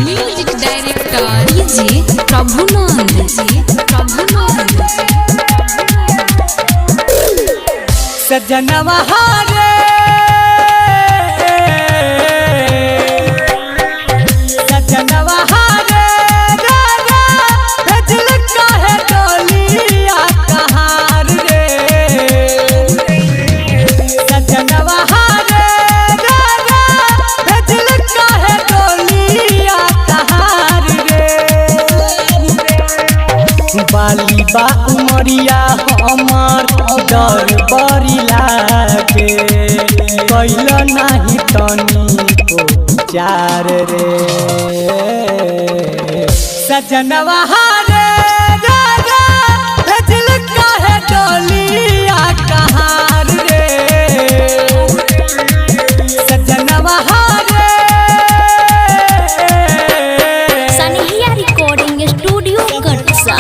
music director DJ Prabhunand सजनवा हारे सजनवा हारे राजा भेजल काहे डोलिया कहार रे सजनवा हारे राजा भेजल काहे डोलिया कहार रे बाली बा उमरिया हमर डर बड़ी लागे कैल नहीं तनी को विचार रे सजनवा हारे राजा भेजल काहे डोलिया कहार रे सजनवा हारे सनहिया रिकॉर्डिंग स्टूडियो कटसा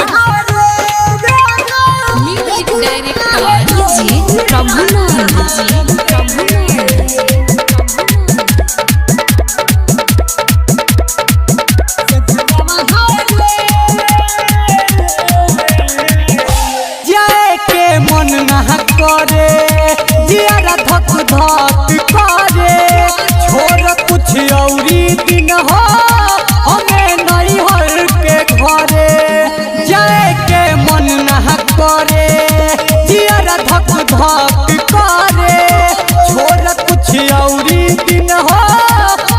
म्यूजिक डायरेक्टर डीजे प्रभुनंद जाए के मन ना करे जियारा धक धक करे छोड़ कुछ औरी दिन हो हमें नहीं हर के घरे जाए के मन ना करे जियारा धक धक करे छोड़ कुछ औरी दिन हो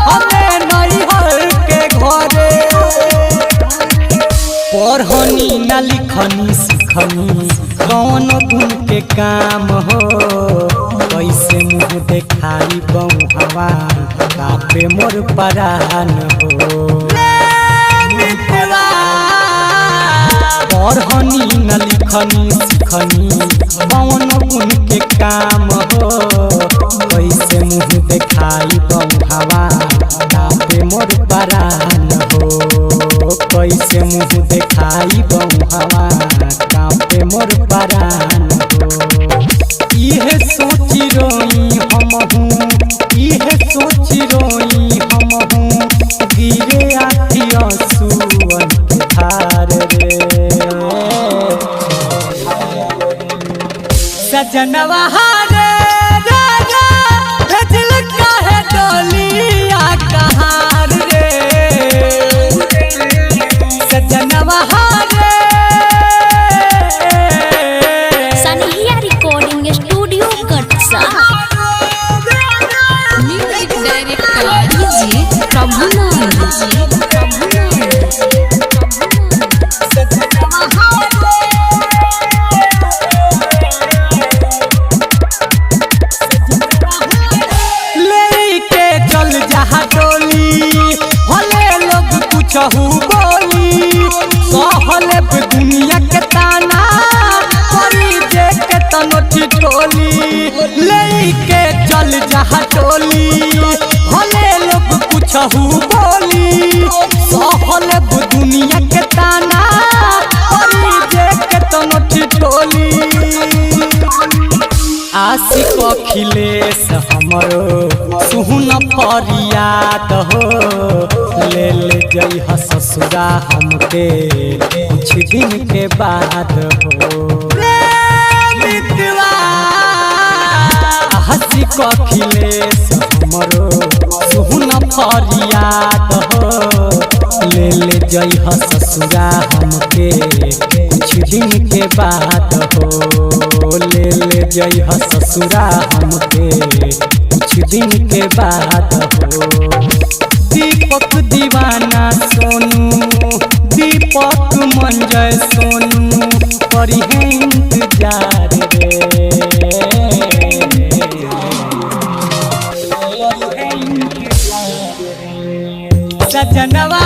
हमें नहीं हर के घरे पढ़नी न लिखनी सिखनी कौन गुण के काम हो कैसे मुँह देखाई बउहवा कापे मोर परान हो पढ़नी न लिखनी सिखनी कौन गुण के काम हो कैसे मुँह देखाई बउहवा कापे मोर परान हो कैसे मुँह देखाई बउहवा कापे मोर परान हो इहे सोची रोई हमहूँ इहे सोची रोई हमहूँ गिरे आखी आंसुअन के धार रे सजनवा हारे राजा भेजल काहे डोलिया कहार रे सजनवा हारे सनहिया रिकॉर्डिंग स्टूडियो कटसा म्यूजिक डायरेक्टर डीजे प्रभुनंद लेके चल जहा डोली भले लोग कुछहू बोली सहले पे दुनिया के ताना करी जे के तनोठी टोली लेके चल जहा डोली भले लोग कुछहू बोली सहले पे दुनिया के ताना करी जे के तनोठी टोली आशिक अखिलेश हमरो सुहुन फरियाद हो ले जइह ससुरा हमके कुछ दिन के बाद हो आशिक अखिलेश हमरो सुहुन फरियाद हो ले जइह ससुरा हमके कुछ दिन के बाद हो ले जइह ससुरा हमके कुछ दिन के बाद हो दीपक दीवाना सोनू दीपक मंजय सोनू करी है इंतजार रे सजनवा